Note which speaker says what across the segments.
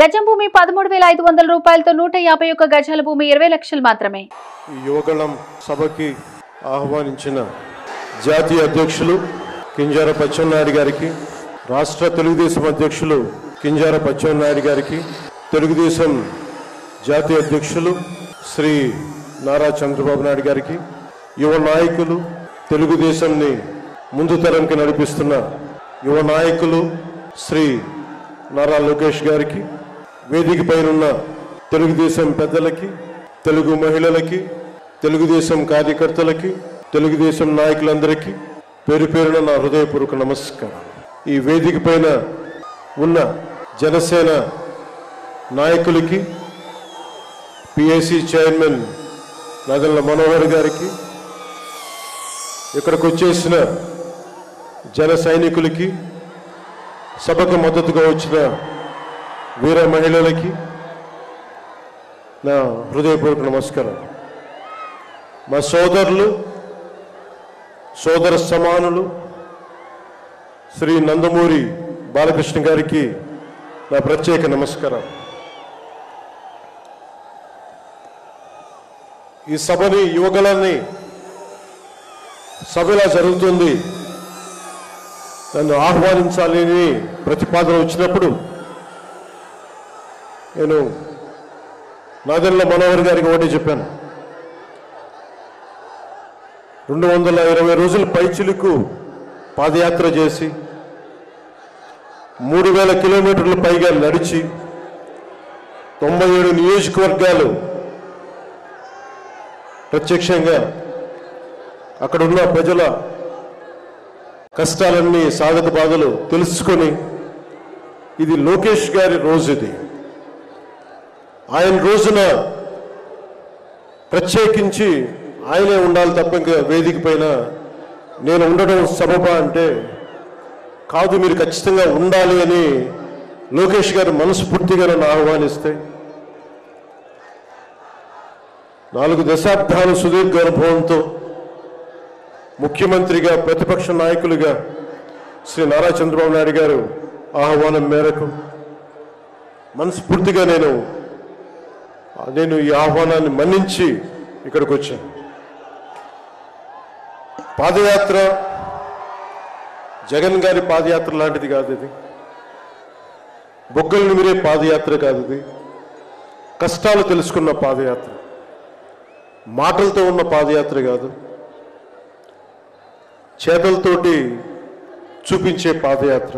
Speaker 1: గజం భూమి 13,500 రూపాయలతో 151 గజాల భూమి 20 లక్షలు మాత్రమే.
Speaker 2: యువగళం సభకి ఆహ్వానించిన జాతీయ అధ్యక్షులు కింజారపు అచ్చెన్నాయుడు గారికి, రాష్ట్ర తెలుగుదేశం అధ్యక్షులు కింజారపు అచ్చెన్నాయుడు గారికి, తెలుగుదేశం జాతీయ అధ్యక్షులు శ్రీ నారా చంద్రబాబు నాయుడు గారికి, యువ నాయకులు, తెలుగుదేశంని ముందు తరంకి నడిపిస్తున్న యువ నాయకులు శ్రీ నారా లోకేష్ గారికి, వేదిక పైనున్న తెలుగుదేశం పెద్దలకి, తెలుగు మహిళలకి, తెలుగుదేశం కార్యకర్తలకి, తెలుగుదేశం నాయకులందరికీ పేరు పేరున నా హృదయపూర్వక నమస్కారం. ఈ వేదిక పైన ఉన్న జనసేన నాయకులకి, పిఏసి చైర్మన్ నాదెళ్ల మనోహర్ గారికి, ఇక్కడికి వచ్చేసిన జన సైనికులకి, సభకు మద్దతుగా వచ్చిన వీర మహిళలకి నా హృదయపూర్వక నమస్కారం. మా సోదరులు, సోదర సమానులు శ్రీ నందమూరి బాలకృష్ణ గారికి నా ప్రత్యేక నమస్కారం. ఈ సభని, యువగళాన్ని సభ ఇలా జరుగుతుంది, నన్ను ఆహ్వానించాలని ప్రతిపాదన వచ్చినప్పుడు నేను నాదెళ్ల మనోహర్ గారికి ఒకటి చెప్పాను. 220 రోజుల పైచిలుకు పాదయాత్ర చేసి 3000 కిలోమీటర్ల పైగా నడిచి 97 నియోజకవర్గాలు ప్రత్యక్షంగా అక్కడున్న ప్రజల కష్టాలన్నీ, సాధక బాధలు తెలుసుకొని, ఇది లోకేష్ గారి రోజు, ఇది ఆయన రోజున ప్రత్యేకించి ఆయనే ఉండాలి తప్ప ఇంకా వేదిక పైన నేను ఉండడం సబబా అంటే కాదు, మీరు ఖచ్చితంగా ఉండాలి అని లోకేష్ గారు మనస్ఫూర్తిగా నన్ను ఆహ్వానిస్తే 4 దశాబ్దాలు సుదీర్ఘ అనుభవంతో ముఖ్యమంత్రిగా, ప్రతిపక్ష నాయకులుగా శ్రీ నారా చంద్రబాబు నాయుడు గారు ఆహ్వానం మేరకు మనస్ఫూర్తిగా నేను ఈ ఆహ్వానాన్ని మన్నించి ఇక్కడికి వచ్చాను. పాదయాత్ర జగన్ గారి పాదయాత్ర లాంటిది కాదు, ఇది బొగ్గలు మీరే పాదయాత్ర కాదు, ఇది కష్టాలు తెలుసుకున్న పాదయాత్ర, మాటలతో ఉన్న పాదయాత్ర కాదు, చేతలతోటి చూపించే పాదయాత్ర.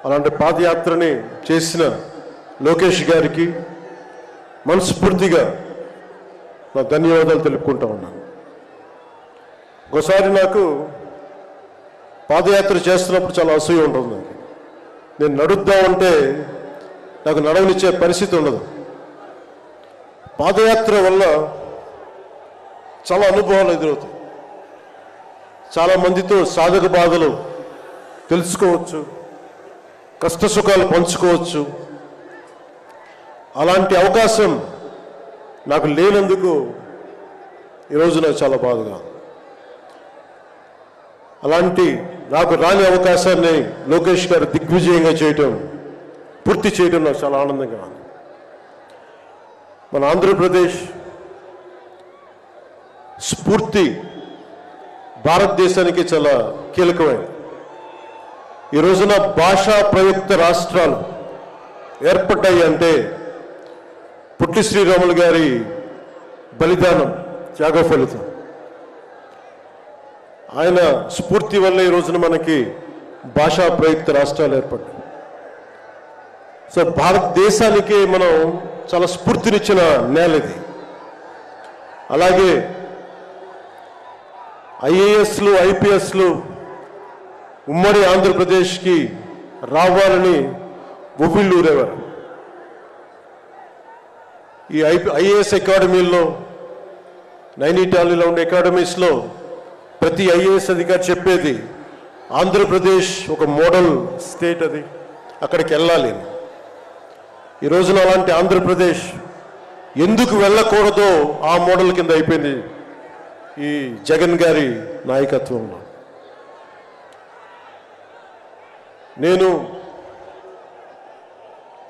Speaker 2: అలాంటి పాదయాత్రని చేసిన లోకేష్ గారికి మనస్ఫూర్తిగా నా ధన్యవాదాలు తెలుపుకుంటా ఉన్నాను. ఒకసారి నాకు పాదయాత్ర చేస్తున్నప్పుడు చాలా అసూయ ఉంటుంది. నేను నడుద్దామంటే నాకు నడవనిచ్చే పరిస్థితి ఉండదు. పాదయాత్ర వల్ల చాలా అనుభవాలు ఎదురవుతాయి, చాలా మందితో సాధక బాధలు తెలుసుకోవచ్చు, కష్ట సుఖాలు పంచుకోవచ్చు. అలాంటి అవకాశం నాకు లేనందుకు ఈరోజు నాకు చాలా బాధగా. అలాంటి నాకు రాని అవకాశాన్ని లోకేష్ గారు దిగ్విజయంగా చేయటం, పూర్తి చేయడం నాకు చాలా ఆనందంగా ఉంది. మన ఆంధ్రప్రదేశ్ స్ఫూర్తి భారతదేశానికి చాలా కీలకమైనది. ఈ రోజున భాషా ప్రయుక్త రాష్ట్రాలు ఏర్పడ్డాయి అంటే పుట్టి శ్రీరాములు గారి బలిదానం, త్యాగ ఫలితం. ఆయన స్ఫూర్తి వల్ల ఈ రోజున మనకి భాషా ప్రయుక్త రాష్ట్రాలు ఏర్పడ్డాయి. సో భారతదేశానికి మనం చాలా స్ఫూర్తినిచ్చిన నేల ఇది. అలాగే ఐఏఎస్లు, ఐపీఎస్లు ఉమ్మడి ఆంధ్రప్రదేశ్కి రావాలని ఉవ్విళ్ళూరేవారు. ఈ ఐఏఎస్ అకాడమీల్లో, నైనిటాల్లో ఉండే అకాడమీస్లో ప్రతి ఐఏఎస్ అధికారి చెప్పేది ఆంధ్రప్రదేశ్ ఒక మోడల్ స్టేట్, అది అక్కడికి వెళ్ళాలి. ఈ రోజున అలాంటి ఆంధ్రప్రదేశ్ ఎందుకు వెళ్ళకూడదో ఆ మోడల్ కింద అయిపోయింది ఈ జగన్ గారి నాయకత్వంలో. నేను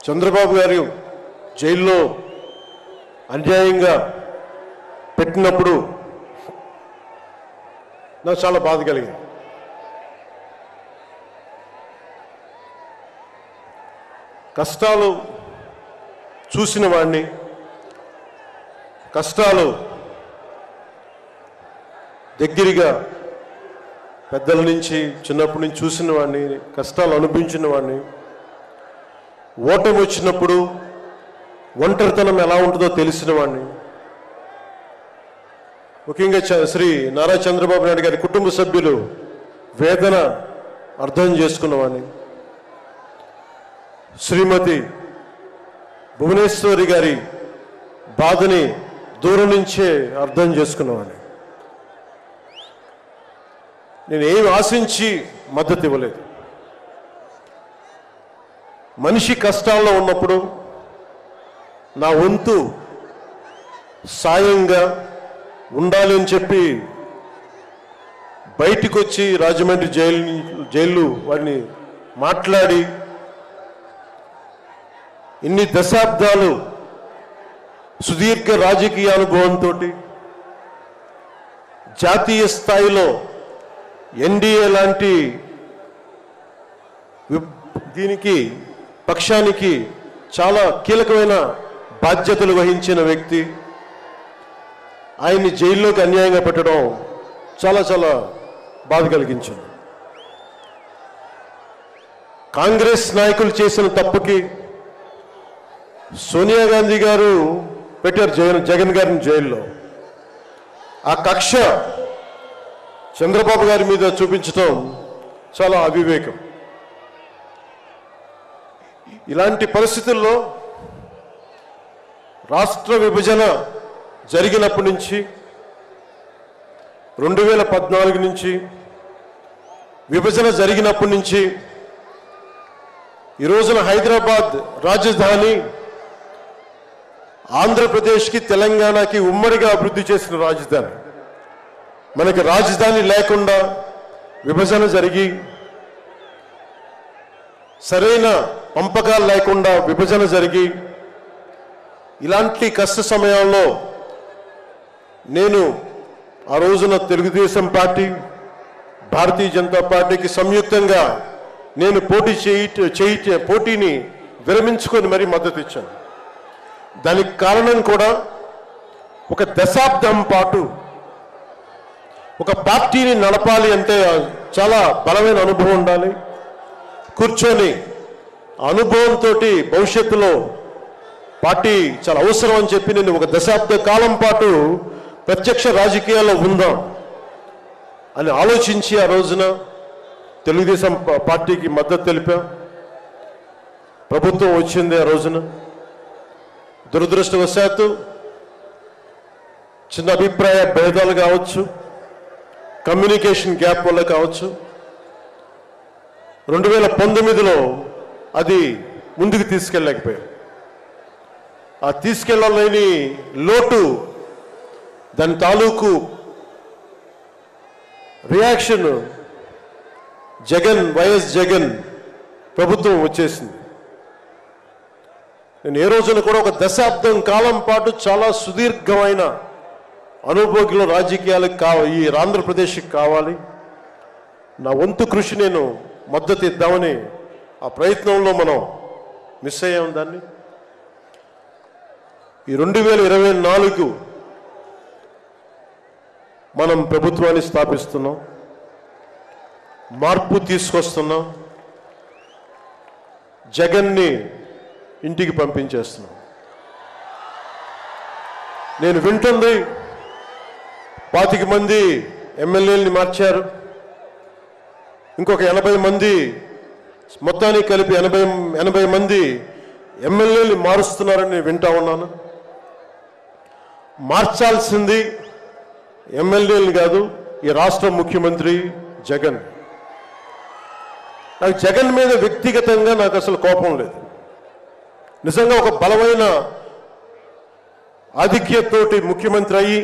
Speaker 2: చంద్రబాబు గారు జైల్లో అన్యాయంగా పెట్టినప్పుడు నాకు చాలా బాధ కలిగింది. కష్టాలు చూసిన వాడిని, కష్టాలు దగ్గరగా పెద్దల నుంచి చిన్నప్పటి నుంచి చూసిన వాడిని, కష్టాలు అనుభవించిన వాడిని, ఓటమి వచ్చినప్పుడు ఒంటరితనం ఎలా ఉంటుందో తెలిసిన వాడిని, ముఖ్యంగా శ్రీ నారా చంద్రబాబు నాయుడు గారి కుటుంబ సభ్యులు వేదన అర్థం చేసుకున్నవాడిని, శ్రీమతి భువనేశ్వరి గారి బాధని దూరం నుంచే అర్థం చేసుకున్నవాడిని. నేను ఏమి ఆశించి మద్దతు ఇవ్వలేదు. మనిషి కష్టాల్లో ఉన్నప్పుడు నా వంతు సాయంగా ఉండాలి అని చెప్పి బయటికి వచ్చి రాజమండ్రి జైలు వారిని మాట్లాడి ఇన్ని దశాబ్దాలు సుదీర్ఘ రాజకీయ అనుభవంతో జాతీయ స్థాయిలో ఎన్డీఏ లాంటి దీనికి పక్షానికి చాలా కీలకమైన బాధ్యతలు వహించిన వ్యక్తి ఆయన్ని జైల్లోకి అన్యాయంగా పెట్టడం చాలా చాలా బాధ కలిగించింది. కాంగ్రెస్ నాయకులు చేసిన తప్పుకి సోనియా గాంధీ గారు పెట్టారు జగన్ గారిని జైల్లో. ఆ కక్ష చంద్రబాబు గారి మీద చూపించడం చాలా అవివేకం. ఇలాంటి పరిస్థితుల్లో రాష్ట్ర విభజన జరిగినప్పటి నుంచి 2014 నుంచి విభజన జరిగినప్పటి నుంచి ఈ రోజున హైదరాబాద్ రాజధాని ఆంధ్రప్రదేశ్కి తెలంగాణకి ఉమ్మడిగా అభివృద్ధి చేసిన రాజధాని. మనకి రాజధాని లేకుండా విభజన జరిగి సరైన పంపకాలు లేకుండా విభజన జరిగి ఇలాంటి కష్ట సమయాల్లో నేను ఆ రోజున తెలుగుదేశం పార్టీ, భారతీయ జనతా పార్టీకి సంయుక్తంగా నేను పోటీని విరమించుకొని మరీ మద్దతు ఇచ్చాను. దానికి కారణం కూడా ఒక దశాబ్దం పాటు ఒక పార్టీని నడపాలి అంటే చాలా బలమైన అనుభవం ఉండాలి. కూర్చొని అనుభవంతో భవిష్యత్తులో పార్టీ చాలా అవసరం అని చెప్పి నేను ఒక దశాబ్ద కాలం పాటు ప్రత్యక్ష రాజకీయాల్లో ఉందాం అని ఆలోచించి ఆ రోజున తెలుగుదేశం పార్టీకి మద్దతు తెలిపాం. ప్రభుత్వం వచ్చింది ఆ రోజున. దురదృష్టవశాత్తు చిన్న అభిప్రాయ భేదాలు కావచ్చు, కమ్యూనికేషన్ గ్యాప్ వల్ల కావచ్చు 2019లో అది ముందుకు తీసుకెళ్ళలేకపోయాం. ఆ తీసుకెళ్ళలేని లోటు, దాని తాలూకు రియాక్షన్ వైఎస్ జగన్ ప్రభుత్వం వచ్చేసింది. నేను ఏ రోజున కూడా ఒక దశాబ్దం కాలం పాటు చాలా సుదీర్ఘమైన అనుభోగిలో రాజకీయాలకు ఈ ఆంధ్రప్రదేశ్కి కావాలి, నా వంతు కృషి నేను మద్దతు ఇద్దామని ఆ ప్రయత్నంలో మనం మిస్ అయ్యాం. దాన్ని ఈ 2024 మనం ప్రభుత్వాన్ని స్థాపిస్తున్నాం, మార్పు తీసుకొస్తున్నాం, జగన్ని ఇంటికి పంపించేస్తున్నాం. నేను వింటుంది 25 మంది ఎమ్మెల్యేలని మార్చారు, ఇంకొక 80 మంది, మొత్తానికి కలిపి 80 మంది ఎమ్మెల్యేలు మారుస్తున్నారని వింటా ఉన్నాను. మార్చాల్సింది ఎమ్మెల్యేలు కాదు, ఈ రాష్ట్ర ముఖ్యమంత్రి జగన్. నాకు జగన్ మీద వ్యక్తిగతంగా నాకు అసలు కోపం లేదు. నిజంగా ఒక బలమైన ఆధిక్యతతోటి ముఖ్యమంత్రి అయ్యి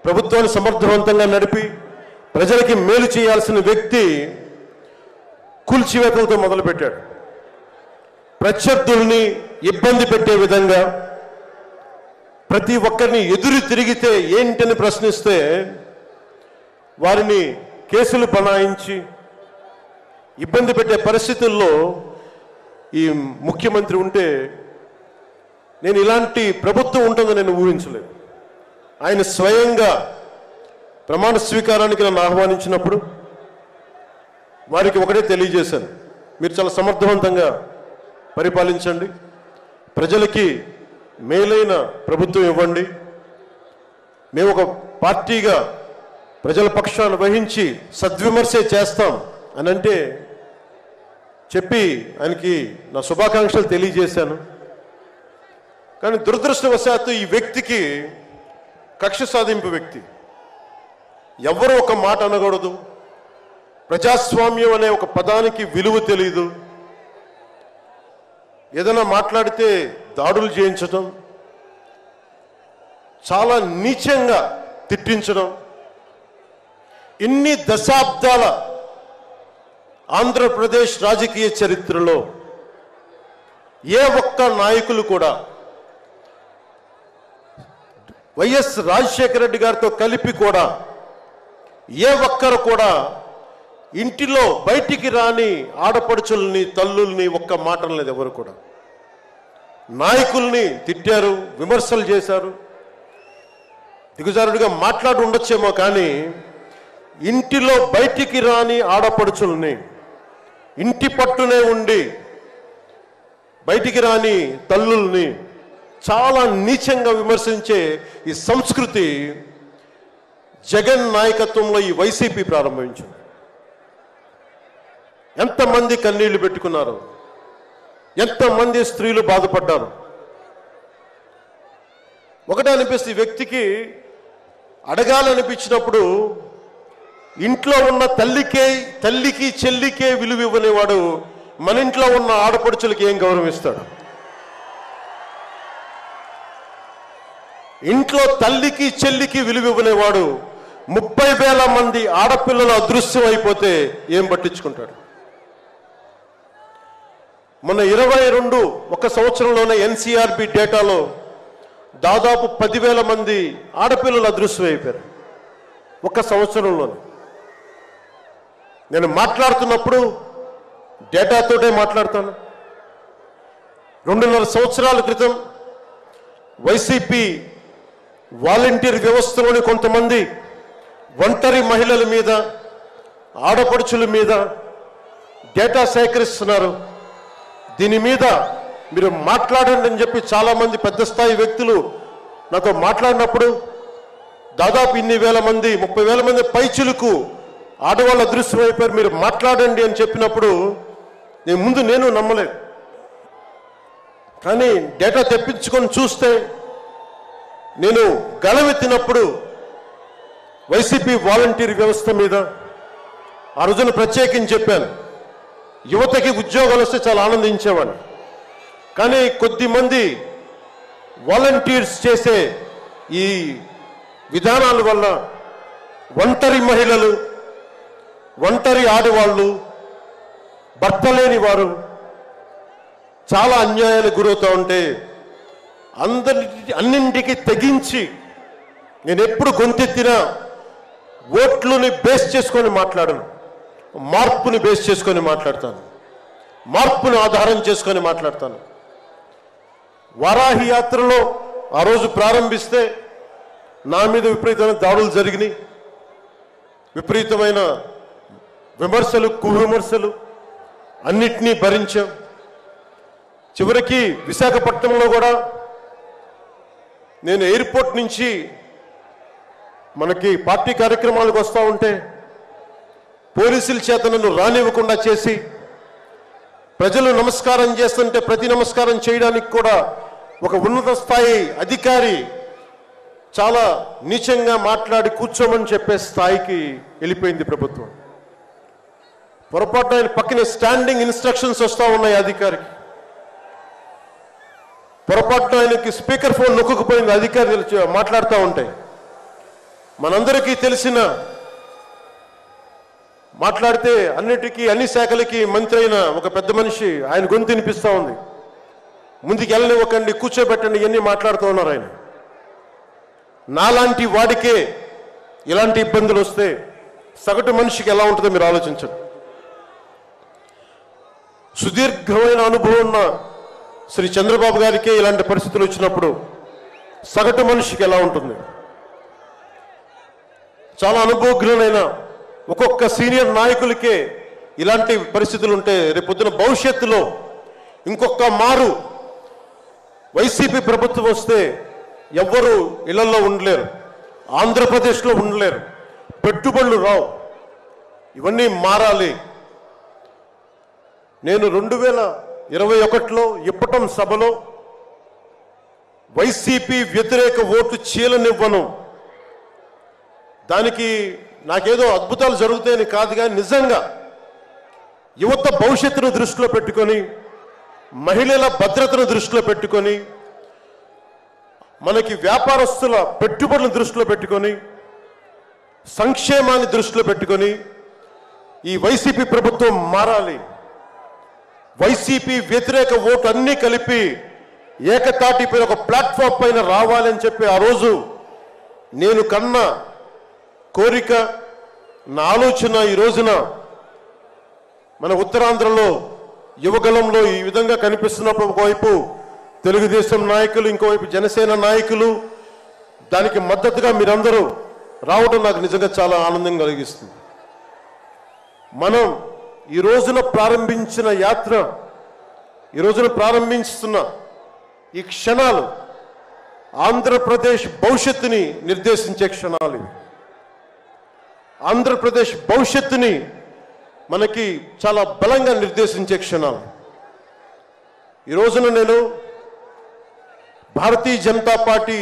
Speaker 2: ప్రభుత్వాన్ని సమర్థవంతంగా నడిపి ప్రజలకి మేలు చేయాల్సిన వ్యక్తి కూల్చివేతలతో మొదలుపెట్టాడు. ప్రత్యర్థుల్ని ఇబ్బంది పెట్టే విధంగా ప్రతి ఒక్కరిని ఎదురు తిరిగితే ఏంటని ప్రశ్నిస్తే వారిని కేసులు బనాయించి ఇబ్బంది పెట్టే పరిస్థితుల్లో ఈ ముఖ్యమంత్రి ఉంటే నేను ఇలాంటి ప్రభుత్వం ఉంటుందని నేను ఊహించలేదు. ఆయన స్వయంగా ప్రమాణ స్వీకారానికి నన్ను ఆహ్వానించినప్పుడు వారికి ఒకటే తెలియజేశాను, మీరు చాలా సమర్థవంతంగా పరిపాలించండి, ప్రజలకి మేలైన ప్రభుత్వం ఇవ్వండి, మేము ఒక పార్టీగా ప్రజల పక్షాన్ని వహించి సద్విమర్శే చేస్తాం అని అంటే చెప్పి ఆయనకి నా శుభాకాంక్షలు తెలియజేశాను. కానీ దురదృష్టవశాత్తు ఈ వ్యక్తికి కక్ష సాధింపు వ్యక్తి, ఎవరో ఒక మాట అనకూడదు, ప్రజాస్వామ్యం అనే ఒక పదానికి విలువ తెలియదు, ఏదైనా మాట్లాడితే దాడులు చేయించడం, చాలా నీచంగా తిట్టించడం, ఇన్ని దశాబ్దాల ఆంధ్రప్రదేశ్ రాజకీయ చరిత్రలో ఏ ఒక్క నాయకులు కూడా వైఎస్ రాజశేఖర రెడ్డి గారితో కలిపి కూడా ఏ ఒక్కరు కూడా ఇంటిలో బయటికి రాని ఆడపడుచుల్ని తల్లుల్ని ఒక్క మాట లేదు. ఎవరు కూడా నాయకుల్ని తిట్టారు, విమర్శలు చేశారు, దిగజారుడిగా మాట్లాడి ఉండొచ్చేమో, కానీ ఇంటిలో బయటికి రాని ఆడపడుచుల్ని, ఇంటి పట్టునే ఉండి బయటికి రాని తల్లుల్ని చాలా నీచంగా విమర్శించే ఈ సంస్కృతి జగన్ నాయకత్వంలో ఈ వైసీపీ ప్రారంభించింది. ఎంతమంది కన్నీళ్లు పెట్టుకున్నారు, ఎంతమంది స్త్రీలు బాధపడ్డారు. ఒకటే అనిపిస్తుంది, ఈ వ్యక్తికి అడగాలనిపించినప్పుడు ఇంట్లో ఉన్న తల్లికి చెల్లికే విలువ ఇవ్వనేవాడు మన ఇంట్లో ఉన్న ఆడపడుచులకి ఏం గౌరవం ఇస్తాడు? ఇంట్లో తల్లికి చెల్లికి విలువ ఇవ్వనేవాడు 30,000 మంది ఆడపిల్లలు అదృశ్యం అయిపోతే ఏం పట్టించుకుంటాడు? మొన్న 22 ఒక సంవత్సరంలోనే ఎన్సీఆర్బి డేటాలో దాదాపు 10,000 మంది ఆడపిల్లలు అదృశ్యం అయిపోయారు ఒక సంవత్సరంలోనే. నేను మాట్లాడుతున్నప్పుడు డేటాతోటే మాట్లాడతాను. 2.5 సంవత్సరాల క్రితం వైసీపీ వాలంటీర్ వ్యవస్థలోని కొంతమంది ఒంటరి మహిళల మీద, ఆడపడుచుల మీద డేటా సేకరిస్తున్నారు. దీని మీద మీరు మాట్లాడండి అని చెప్పి చాలామంది పెద్ద స్థాయి వ్యక్తులు నాతో మాట్లాడినప్పుడు దాదాపు ఇన్ని వేల మంది, 30,000 మంది పైచులకు ఆడవాళ్ళు అదృశ్యం అయిపోయారు, మీరు మాట్లాడండి అని చెప్పినప్పుడు నేను నమ్మలేదు. కానీ డేటా తెప్పించుకొని చూస్తే నేను గళమెత్తినప్పుడు వైసీపీ వాలంటీర్ వ్యవస్థ మీద ఆ రోజున ప్రత్యేకించి చెప్పాను, యువతకి ఉద్యోగాలు వస్తే చాలా ఆనందించేవాడిని. కానీ కొద్దిమంది వాలంటీర్స్ చేసే ఈ విధానాల వల్ల ఒంటరి మహిళలు, ఒంటరి ఆడవాళ్ళు, భర్త లేని వారు చాలా అన్యాయానికి గురవుతూ ఉంటే అన్నింటికి తెగించి నేను ఎప్పుడు గొంతెత్తినా ఓట్లుని బేస్ చేసుకొని మాట్లాడను, మార్పుని బేస్ చేసుకొని మాట్లాడతాను, మార్పుని ఆధారం చేసుకొని మాట్లాడతాను. వారాహి యాత్రలో ఆ రోజు ప్రారంభిస్తే నా మీద విపరీతమైన దాడులు జరిగినాయి, విపరీతమైన విమర్శలు, కువిమర్శలు అన్నిటినీ భరించాం. చివరికి విశాఖపట్నంలో కూడా నేను ఎయిర్పోర్ట్ నుంచి మనకి పార్టీ కార్యక్రమాలకు వస్తూ ఉంటే పోలీసుల చేత నన్ను రానివ్వకుండా చేసి, ప్రజలు నమస్కారం చేస్తుంటే ప్రతి నమస్కారం చేయడానికి కూడా ఒక ఉన్నత స్థాయి అధికారి చాలా నీచంగా మాట్లాడి కూర్చోమని చెప్పే స్థాయికి వెళ్ళిపోయింది ప్రభుత్వం. పొరపాటు ఆయన పక్కనే స్టాండింగ్ ఇన్స్ట్రక్షన్స్ వస్తూ ఉన్నాయి అధికారికి. పొరపాటున ఆయనకి స్పీకర్ ఫోన్ నొక్కుకుపోయింది, అధికారులు మనందరికీ తెలిసిన మాట్లాడితే అన్నిటికీ అన్ని శాఖలకి మంత్రి అయిన ఒక పెద్ద మనిషి ఆయన గొంతు వినిపిస్తూ ఉంది. ముందుకు వెళ్ళనివ్వకండి, కూర్చోబెట్టండి, ఇవన్నీ మాట్లాడుతూ ఉన్నారు ఆయన. నాలాంటి వాడికే ఇలాంటి ఇబ్బందులు వస్తే సగటు మనిషికి ఎలా ఉంటుందో మీరు ఆలోచించండి. సుదీర్ఘమైన అనుభవం ఉన్న శ్రీ చంద్రబాబు గారికే ఇలాంటి పరిస్థితులు వచ్చినప్పుడు సగటు మనిషికి ఎలా ఉంటుంది? చాలా అనుభవజ్ఞులైన ఒక్కొక్క సీనియర్ నాయకులకే ఇలాంటి పరిస్థితులు ఉంటే రేపొద్దున భవిష్యత్తులో ఇంకొక మారు వైసీపీ ప్రభుత్వం వస్తే ఎవ్వరూ ఇళ్లలో ఉండలేరు, ఆంధ్రప్రదేశ్లో ఉండలేరు, పెట్టుబడులు రావు. ఇవన్నీ మారాలి. నేను 2021లో ఇప్పటం సభలో వైసీపీ వ్యతిరేక ఓటు చీలనివ్వను. దానికి నాకేదో అద్భుతాలు జరుగుతాయని కాదు, కానీ నిజంగా యువత భవిష్యత్తును దృష్టిలో పెట్టుకొని, మహిళల భద్రతను దృష్టిలో పెట్టుకొని, మనకి వ్యాపారస్తుల పెట్టుబడులను దృష్టిలో పెట్టుకొని, సంక్షేమాన్ని దృష్టిలో పెట్టుకొని ఈ వైసీపీ ప్రభుత్వం మారాలి. వైసీపీ వ్యతిరేక ఓటు అన్నీ కలిపి ఏకతాటిపైన ఒక ప్లాట్ఫామ్ పైన రావాలని చెప్పి ఆ రోజు నేను కన్న కోరిక, నా ఆలోచన ఈ రోజున మన ఉత్తరాంధ్రలో యువగలంలో ఈ విధంగా కనిపిస్తున్నప్పుడు ఒకవైపు తెలుగుదేశం నాయకులు, ఇంకోవైపు జనసేన నాయకులు, దానికి మద్దతుగా మీరందరూ రావడం నాకు నిజంగా చాలా ఆనందం కలిగిస్తుంది. మనం ఈ రోజున ప్రారంభించిన యాత్ర, ఈ రోజున ప్రారంభిస్తున్న ఈ క్షణాలు ఆంధ్రప్రదేశ్ భవిష్యత్తుని నిర్దేశించే క్షణాలు. ఆంధ్రప్రదేశ్ భవిష్యత్తుని మనకి చాలా బలంగా నిర్దేశించే క్షణాలు. ఈ రోజున నేను భారతీయ జనతా పార్టీ,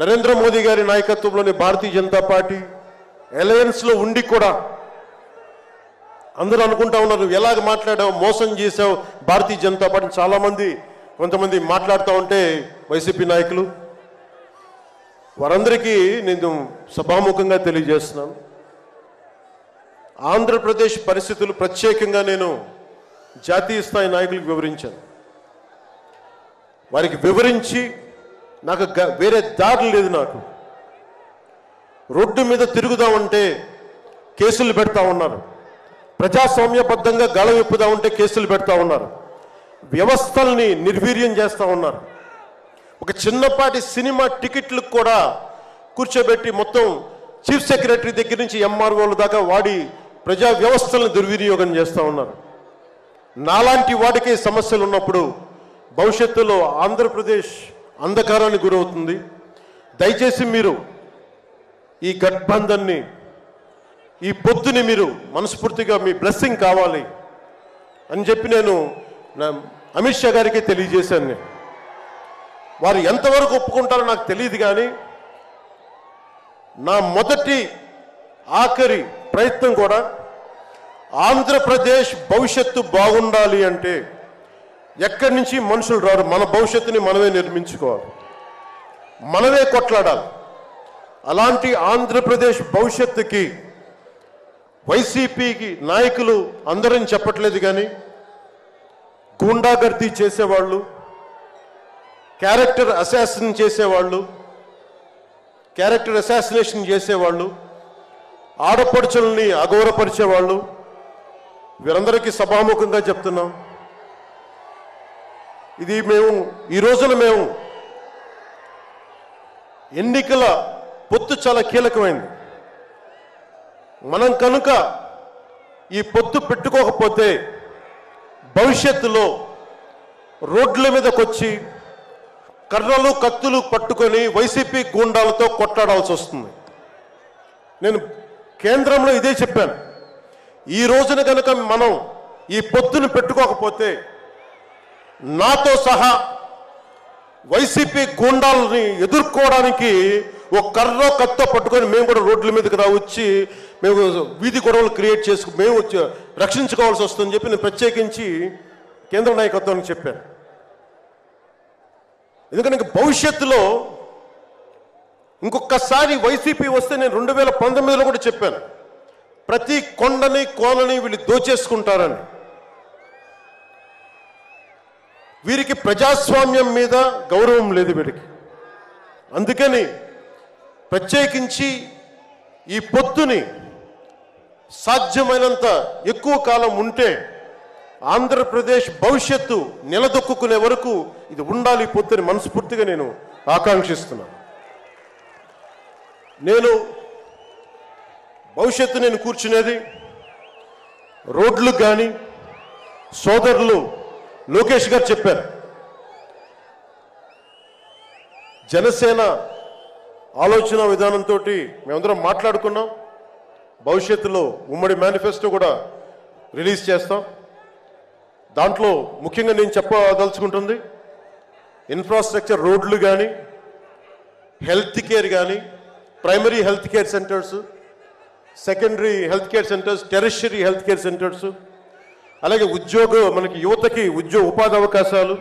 Speaker 2: నరేంద్ర మోదీ గారి నాయకత్వంలోని భారతీయ జనతా పార్టీ అలయన్స్లో ఉండి కూడా అందరూ అనుకుంటా ఉన్నారు, నువ్వు ఎలాగ మాట్లాడావు, మోసం చేసావు భారతీయ జనతా పార్టీ. చాలామంది కొంతమంది మాట్లాడుతూ ఉంటే వైసీపీ నాయకులు, వారందరికీ నేను సభాముఖంగా తెలియజేస్తున్నాను, ఆంధ్రప్రదేశ్ పరిస్థితులు ప్రత్యేకంగా నేను జాతీయ స్థాయి నాయకులకు వివరించాను. వారికి వివరించి నాకు వేరే దారి లేదు. నాకు రోడ్డు మీద తిరుగుదామంటే కేసులు పెడతా ఉన్నారు, ప్రజాస్వామ్యబద్ధంగా గళం విప్పుదామంటే కేసులు పెడతా ఉన్నారు, వ్యవస్థల్ని నిర్వీర్యం చేస్తూ ఉన్నారు. ఒక చిన్నపాటి సినిమా టికెట్లకు కూడా కూర్చోబెట్టి మొత్తం చీఫ్ సెక్రటరీ దగ్గర నుంచి ఎంఆర్ఓల దాకా వాడి ప్రజా వ్యవస్థలను దుర్వినియోగం చేస్తూ ఉన్నారు. నాలాంటి వాడికి సమస్యలు ఉన్నప్పుడు భవిష్యత్తులో ఆంధ్రప్రదేశ్ అంధకారానికి గురవుతుంది. దయచేసి మీరు ఈ గఠబంధన్ని, ఈ పొత్తుని మీరు మనస్ఫూర్తిగా మీ బ్లెస్సింగ్ కావాలి అని చెప్పి నేను అమిత్ షా గారికి తెలియజేశాను. నేను వారు ఎంతవరకు ఒప్పుకుంటారో నాకు తెలియదు, కానీ నా మొదటి ఆఖరి ప్రయత్నం కూడా ఆంధ్రప్రదేశ్ భవిష్యత్తు బాగుండాలి అంటే ఎక్కడి నుంచి మనుషులు రారు, మన భవిష్యత్తుని మనమే నిర్మించుకోవాలి, మనమే కొట్లాడాలి. అలాంటి ఆంధ్రప్రదేశ్ భవిష్యత్తుకి వైసీపీకి నాయకులు అందరని చెప్పట్లేదు, కానీ గూండాగర్దీ చేసేవాళ్ళు, క్యారెక్టర్ అసాసినేషన్ చేసేవాళ్ళు, ఆడపడుచుల్ని అగౌరవపరిచేవాళ్ళు, వీరందరికీ సభాముఖంగా చెప్తున్నాం, ఇది ఈ రోజున మేము ఎన్నికల పొత్తు చాలా కీలకమైంది. మనం కనుక ఈ పొత్తు పెట్టుకోకపోతే భవిష్యత్తులో రోడ్ల మీదకి వచ్చి కర్రలు కత్తులు పట్టుకొని వైసీపీ గూండాలతో కొట్లాడాల్సి వస్తుంది. నేను కేంద్రంలో ఇదే చెప్పాను, ఈ రోజున కనుక మనం ఈ పొత్తును పెట్టుకోకపోతే నాతో సహా వైసీపీ గూండాలని ఎదుర్కోవడానికి ఒక కర్ర కత్తో పట్టుకొని మేము కూడా రోడ్ల మీదకి వచ్చి మేము వీధి గొడవలు క్రియేట్ చేసుకు మేము రక్షించుకోవాల్సి వస్తుందని చెప్పి నేను ప్రత్యేకించి కేంద్ర నాయకత్వానికి చెప్పాను. ఎందుకంటే భవిష్యత్తులో ఇంకొకసారి వైసీపీ వస్తే నేను 2019లో కూడా చెప్పాను, ప్రతి కొండని కోలని వీళ్ళు దోచేసుకుంటారని. వీరికి ప్రజాస్వామ్యం మీద గౌరవం లేదు వీరికి. అందుకని ప్రత్యేకించి ఈ పొత్తుని సాధ్యమైనంత ఎక్కువ కాలం ఉంటే ఆంధ్రప్రదేశ్ భవిష్యత్తు నిలదొక్కునే వరకు ఇది ఉండాలి పొత్తుని మనస్ఫూర్తిగా నేను ఆకాంక్షిస్తున్నాను. నేను భవిష్యత్తు నేను కూర్చునేది రోడ్లు కానీ సోదరులు లోకేష్ గారు చెప్పారు, జనసేన ఆలోచన విధానంతో మేమందరం మాట్లాడుకున్నాం. భవిష్యత్తులో ఉమ్మడి మేనిఫెస్టో కూడా రిలీజ్ చేస్తాం. దాంట్లో ముఖ్యంగా నేను చెప్పదలుచుకుంటుంది ఇన్ఫ్రాస్ట్రక్చర్, రోడ్లు కానీ, హెల్త్ కేర్ కానీ, primary health care centres, secondary health care centres, tertiary health care centres, అలాగే మనకి యువతకి ఉపాధి అవకాశాలు,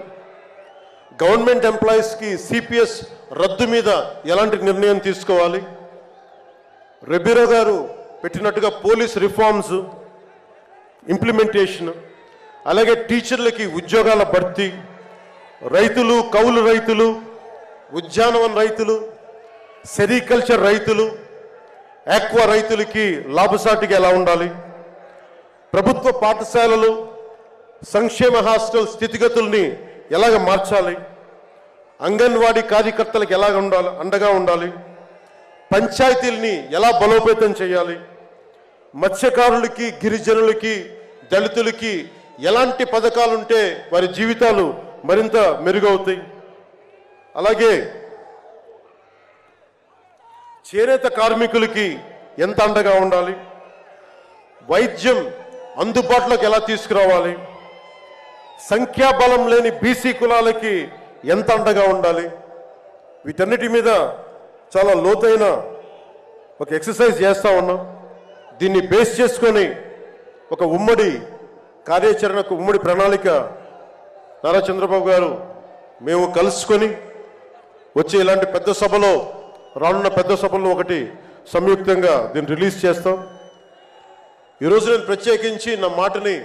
Speaker 2: గవర్నమెంట్ ఎంప్లాయీస్కి సిపిఎస్ రద్దు మీద ఎలాంటి నిర్ణయం తీసుకోవాలి, రెబీరో గారు పెట్టినట్టుగా పోలీస్ రిఫార్మ్స్ ఇంప్లిమెంటేషన్, అలాగే టీచర్లకి ఉద్యోగాల భర్తీ, రైతులు, కౌలు రైతులు, ఉద్యానవన రైతులు, సెరికల్చర్ రైతులు, ఆక్వా రైతులకి లాభసాటిగా ఎలా ఉండాలి, ప్రభుత్వ పాఠశాలలు, సంక్షేమ హాస్టల్ స్థితిగతుల్ని ఎలాగ మార్చాలి, అంగన్వాడీ కార్యకర్తలకు ఎలాగ ఉండాలి, అండగా ఉండాలి, పంచాయతీల్ని ఎలా బలోపేతం చేయాలి, మత్స్యకారులకి, గిరిజనులకి, దళితులకి ఎలాంటి పథకాలు ఉంటే వారి జీవితాలు మరింత మెరుగవుతాయి, అలాగే చేనేత కార్మికులకి ఎంత అండగా ఉండాలి, వైద్యం అందుబాటులోకి ఎలా తీసుకురావాలి, సంఖ్యాబలం లేని బీసీ కులాలకి ఎంత అండగా ఉండాలి, వీటన్నిటి మీద చాలా లోతైన ఒక ఎక్సర్సైజ్ చేస్తూ ఉన్నాం. దీన్ని బేస్ చేసుకొని ఒక ఉమ్మడి కార్యాచరణకు, ఉమ్మడి ప్రణాళిక నారా చంద్రబాబు గారు మేము కలుసుకొని వచ్చే ఇలాంటి పెద్ద సభలో, రానున్న పెద్ద సభల్లో ఒకటి సంయుక్తంగా దీన్ని రిలీజ్ చేస్తాం. ఈరోజు నేను ప్రత్యేకించి నా మాటని,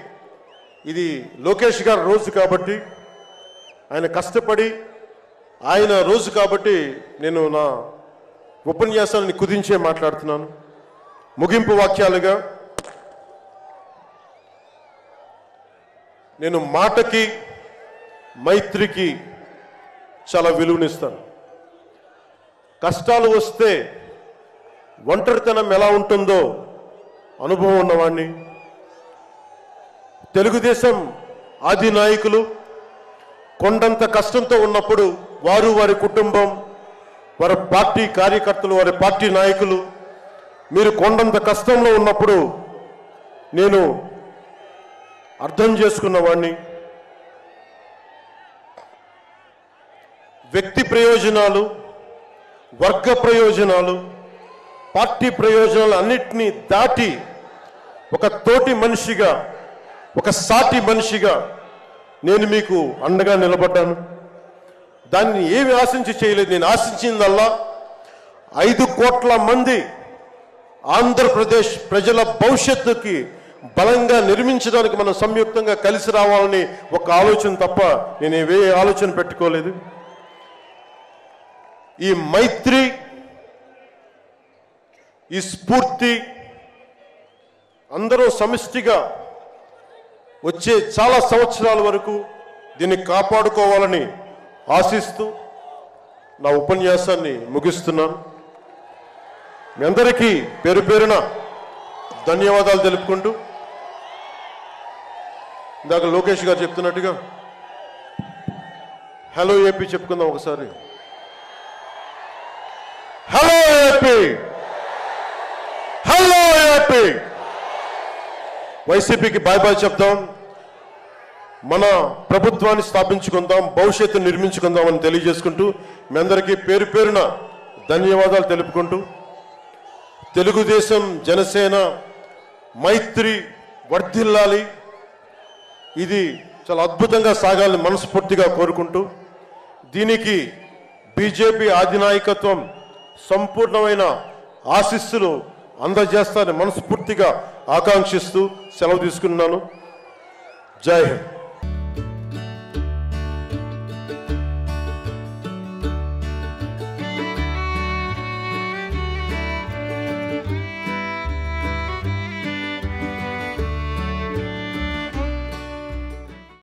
Speaker 2: ఇది లోకేష్ గారి రోజు కాబట్టి, ఆయన కష్టపడి ఆయన రోజు కాబట్టి నేను నా ఉపన్యాసాన్ని కుదించే మాట్లాడుతున్నాను. ముగింపు వాక్యాలుగా నేను మాటకి, మైత్రికి చాలా విలువనిస్తాను. కష్టాలు వస్తే ఒంటరితనం ఎలా ఉంటుందో అనుభవం ఉన్నవాడిని. తెలుగుదేశం ఆది నాయకులు కొండంత కష్టంతో ఉన్నప్పుడు వారు, వారి కుటుంబం, వారి పార్టీ కార్యకర్తలు, వారి పార్టీ నాయకులు మీరు కొండంత కష్టంలో ఉన్నప్పుడు నేను అర్థం చేసుకున్నవాడిని. వ్యక్తి ప్రయోజనాలు, వర్గ ప్రయోజనాలు, పార్టీ ప్రయోజనాలు అన్నిటినీ దాటి ఒక తోటి మనిషిగా, ఒక సాటి మనిషిగా నేను మీకు అండగా నిలబడ్డాను. దాన్ని ఏమి ఆశించి చేయలేదు. నేను ఆశించిందల్లా 5 కోట్ల మంది ఆంధ్రప్రదేశ్ ప్రజల భవిష్యత్తుకి బలంగా నిర్మించడానికి మనం సంయుక్తంగా కలిసి రావాలని ఒక ఆలోచన తప్ప నేను ఏ ఆలోచన పెట్టుకోలేదు. ఈ మైత్రి, ఈ స్ఫూర్తి అందరూ సమిష్టిగా వచ్చే చాలా సంవత్సరాల వరకు దీన్ని కాపాడుకోవాలని ఆశిస్తూ నా ఉపన్యాసాన్ని ముగిస్తున్నాను. మీ అందరికీ పేరు పేరున ధన్యవాదాలు తెలుపుకుంటూ, ఇందాక లోకేష్ గారు చెప్తున్నట్టుగా హలో ఏపీ చెప్పుకుందాం ఒకసారి. Hello AP, hello AP. వైసీపీకి బాయ్ బాయ్ చెప్దాం, మన ప్రభుత్వాన్ని స్థాపించుకుందాం, భవిష్యత్తు నిర్మించుకుందాం అని తెలియజేసుకుంటూ మీ అందరికీ పేరు పేరున ధన్యవాదాలు తెలుపుకుంటూ, తెలుగుదేశం జనసేన మైత్రి వర్ధిల్లాలి, ఇది చాలా అద్భుతంగా సాగాలని మనస్ఫూర్తిగా కోరుకుంటూ, దీనికి బీజేపీ అధినాయకత్వం సంపూర్ణమైన ఆశీస్సులు అందజేస్తానని మనస్ఫూర్తిగా ఆకాంక్షిస్తూ సెలవు తీసుకున్నాను. జై హింద్.